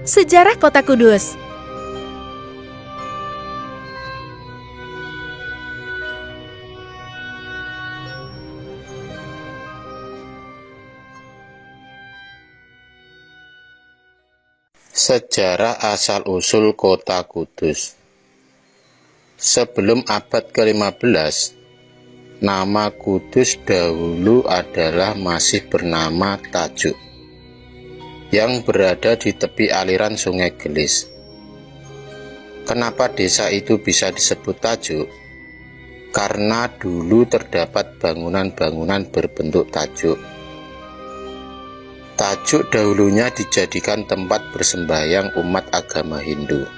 Sejarah Kota Kudus. Sejarah asal-usul Kota Kudus. Sebelum abad ke-15, nama Kudus dahulu adalah masih bernama Tajuk, yang berada di tepi aliran Sungai Gelis. Kenapa desa itu bisa disebut Tajuk? Karena dulu terdapat bangunan-bangunan berbentuk tajuk. Tajuk dahulunya dijadikan tempat bersembahyang umat agama Hindu.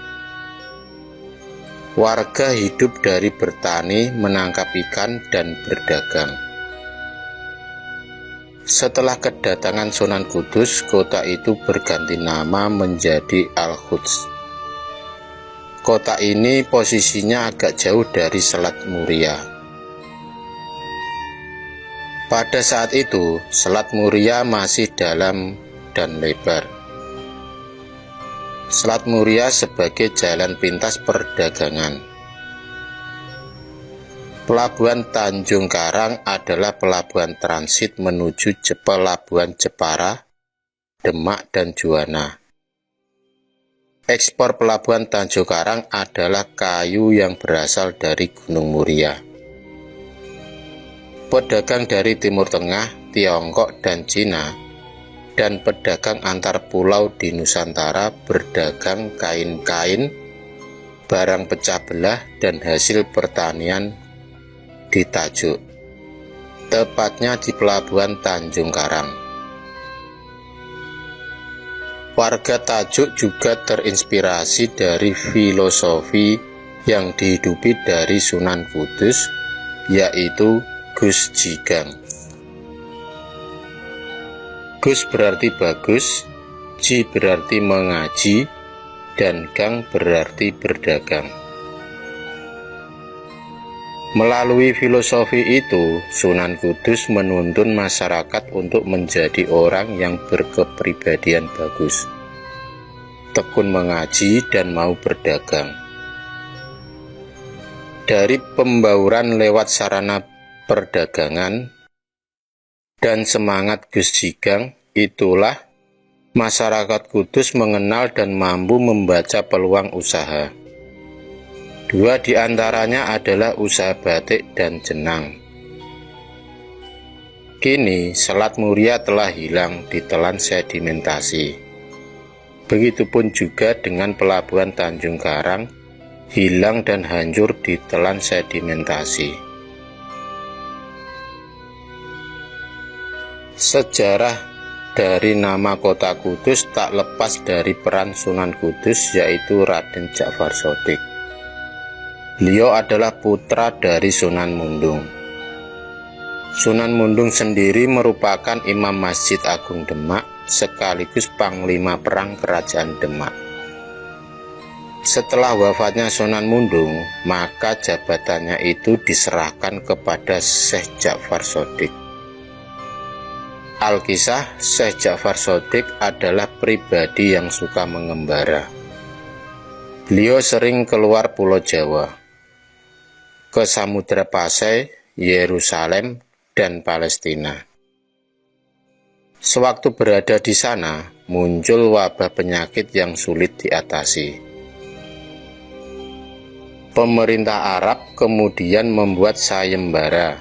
Warga hidup dari bertani, menangkap ikan, dan berdagang. Setelah kedatangan Sunan Kudus, kota itu berganti nama menjadi Al-Quds. Kota ini posisinya agak jauh dari Selat Muria. Pada saat itu, Selat Muria masih dalam dan lebar. Selat Muria sebagai jalan pintas perdagangan. Pelabuhan Tanjung Karang adalah pelabuhan transit menuju pelabuhan Jepara, Demak, dan Juwana. Ekspor pelabuhan Tanjung Karang adalah kayu yang berasal dari Gunung Muria. Pedagang dari Timur Tengah, Tiongkok, dan Cina, dan pedagang antar pulau di Nusantara berdagang kain-kain, barang pecah belah, dan hasil pertanian di Tajuk, tepatnya di pelabuhan Tanjung Karang. Warga Tajuk juga terinspirasi dari filosofi yang dihidupi dari Sunan Kudus, yaitu Gus Jigang. Gus berarti bagus, Ji berarti mengaji, dan Gang berarti berdagang. Melalui filosofi itu, Sunan Kudus menuntun masyarakat untuk menjadi orang yang berkepribadian bagus, tekun mengaji, dan mau berdagang. Dari pembauran lewat sarana perdagangan dan semangat Gus Jigang, itulah masyarakat Kudus mengenal dan mampu membaca peluang usaha. Dua di antaranya adalah usaha batik dan jenang. Kini Selat Muria telah hilang ditelan sedimentasi. Begitupun juga dengan pelabuhan Tanjung Karang, hilang dan hancur ditelan sedimentasi. Sejarah dari nama kota Kudus tak lepas dari peran Sunan Kudus, yaitu Raden Djafar Shodiq. Beliau adalah putra dari Sunan Mundung. Sunan Mundung sendiri merupakan Imam Masjid Agung Demak sekaligus Panglima Perang Kerajaan Demak. Setelah wafatnya Sunan Mundung, maka jabatannya itu diserahkan kepada Syekh Djafar Shodiq. Alkisah, Syekh Djafar Shodiq adalah pribadi yang suka mengembara. Beliau sering keluar Pulau Jawa, ke Samudra Pasai, Yerusalem, dan Palestina. Sewaktu berada di sana, muncul wabah penyakit yang sulit diatasi. Pemerintah Arab kemudian membuat sayembara.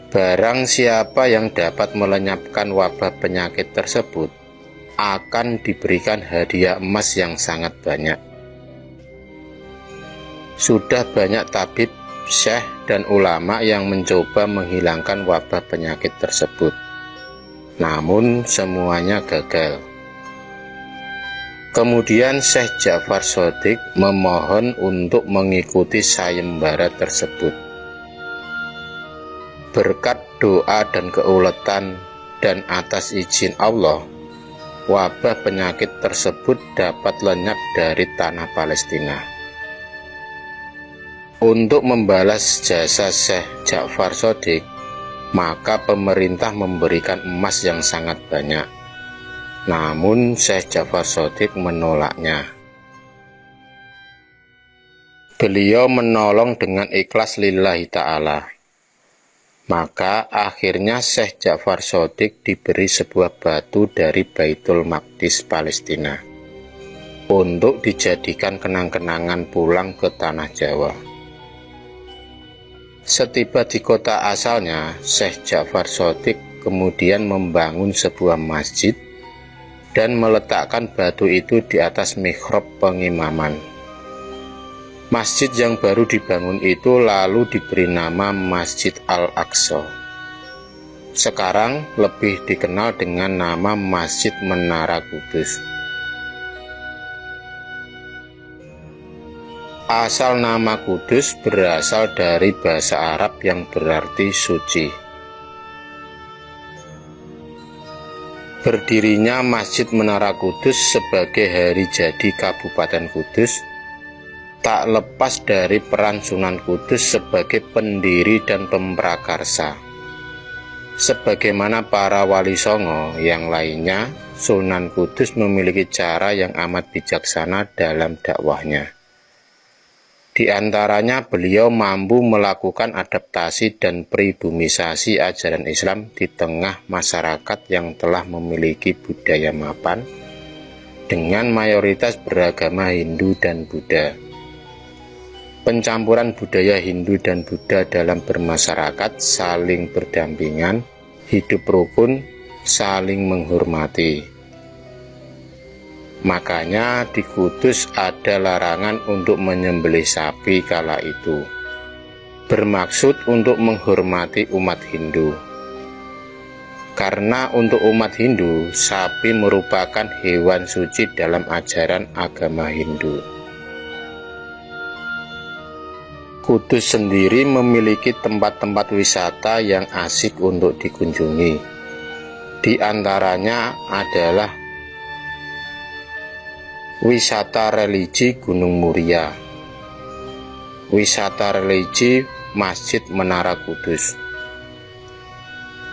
Barang siapa yang dapat melenyapkan wabah penyakit tersebut akan diberikan hadiah emas yang sangat banyak. Sudah banyak tabib, syekh, dan ulama yang mencoba menghilangkan wabah penyakit tersebut. Namun semuanya gagal. Kemudian Syekh Djafar Shodiq memohon untuk mengikuti sayembara tersebut. Berkat doa dan keuletan dan atas izin Allah, wabah penyakit tersebut dapat lenyap dari tanah Palestina. Untuk membalas jasa Syekh Djafar Shodiq, maka pemerintah memberikan emas yang sangat banyak. Namun Syekh Ja'far Shadiq menolaknya. Beliau menolong dengan ikhlas lillahi ta'ala. Maka akhirnya Syekh Ja'far Shadiq diberi sebuah batu dari Baitul Maqdis Palestina untuk dijadikan kenang-kenangan pulang ke tanah Jawa. Setiba di kota asalnya, Syekh Ja'far Shadiq kemudian membangun sebuah masjid dan meletakkan batu itu di atas mihrab pengimaman. Masjid yang baru dibangun itu lalu diberi nama Masjid Al-Aqsa. Sekarang lebih dikenal dengan nama Masjid Menara Kudus. Asal nama Kudus berasal dari bahasa Arab yang berarti suci. Berdirinya Masjid Menara Kudus sebagai hari jadi Kabupaten Kudus tak lepas dari peran Sunan Kudus sebagai pendiri dan pemprakarsa. Sebagaimana para wali songo yang lainnya, Sunan Kudus memiliki cara yang amat bijaksana dalam dakwahnya. Di antaranya beliau mampu melakukan adaptasi dan pribumisasi ajaran Islam di tengah masyarakat yang telah memiliki budaya mapan dengan mayoritas beragama Hindu dan Buddha. Pencampuran budaya Hindu dan Buddha dalam bermasyarakat, saling berdampingan, hidup rukun, saling menghormati. Makanya di Kudus ada larangan untuk menyembelih sapi kala itu, bermaksud untuk menghormati umat Hindu. Karena untuk umat Hindu, sapi merupakan hewan suci dalam ajaran agama Hindu. Kudus sendiri memiliki tempat-tempat wisata yang asik untuk dikunjungi. Di antaranya adalah wisata religi Gunung Muria, wisata religi Masjid Menara Kudus,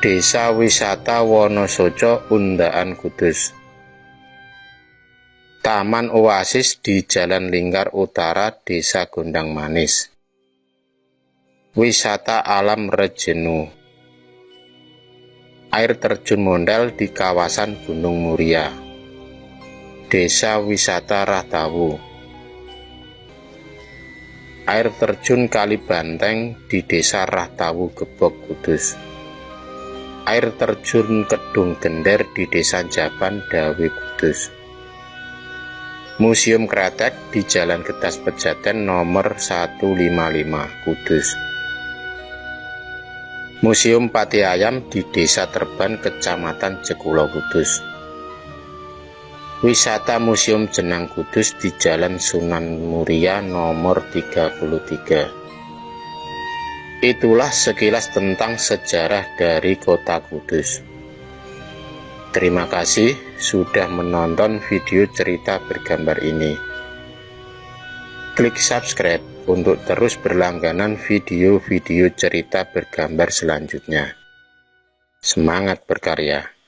Desa Wisata Wonosoco Undaan Kudus, Taman Oasis di Jalan Lingkar Utara Desa Gondang Manis, wisata alam Rejenu, air terjun Mondel di kawasan Gunung Muria, Desa Wisata Rahtawu, air terjun Kali Banteng di Desa Rahtawu Gebog Kudus, air terjun Kedung Gender di Desa Jaban Dawe Kudus, Museum Kretek di Jalan Getas Pejaten nomor 155 Kudus, Museum Pati Ayam di Desa Terban Kecamatan Jekulo Kudus, wisata Museum Jenang Kudus di Jalan Sunan Muria nomor 33. Itulah sekilas tentang sejarah dari kota Kudus. Terima kasih sudah menonton video cerita bergambar ini. Klik subscribe untuk terus berlangganan video-video cerita bergambar selanjutnya. Semangat berkarya!